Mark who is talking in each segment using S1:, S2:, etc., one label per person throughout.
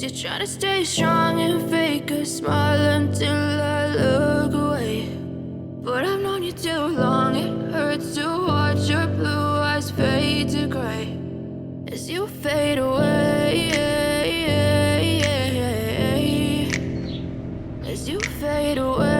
S1: Guess you're trying to stay strong and fake a smile until I look away. But I've known you too long, it hurts to watch your blue eyes fade to gray as you fade away, as you fade away.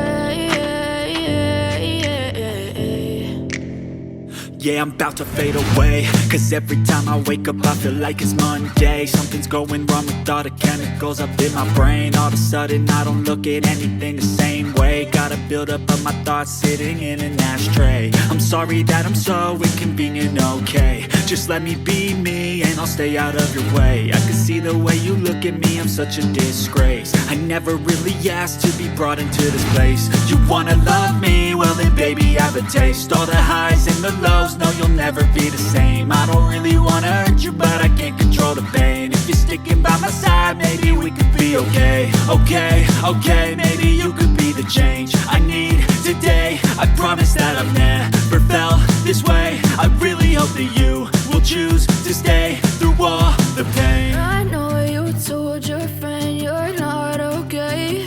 S2: Yeah, I'm about to fade away, cause every time I wake up I feel like it's Monday. Something's going wrong with all the chemicals up in my brain. All of a sudden I don't look at anything the same way. Got a buildup of my thoughts sitting in an ashtray. I'm sorry that I'm so inconvenient, okay. Just let me be me and I'll stay out of your way. I can see the way you look at me, I'm such a disgrace. I never really asked to be brought into this place. You wanna love me? Well then baby I have a taste. All the highs and the lows, no you'll never be the same. I don't really wanna hurt you but I can't control the pain. If you're sticking by my side maybe we could be okay. Okay, maybe you could be the change I need today. I promise that I've never felt this way. I really hope that you will choose to stay through all the pain.
S1: I know you told your friend you're not okay,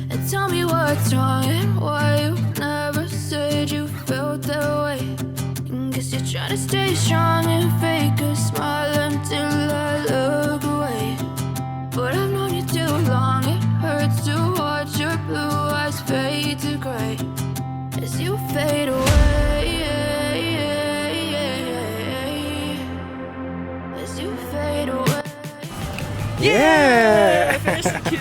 S1: and tell me what's wrong and why you never said you felt that way. Guess you're trying to stay strong and fake a smile until I look away. But I've known you too long, it hurts to watch your blue eyes fade to gray as you fade away, as you fade away.
S3: Yeah! I finished the cue.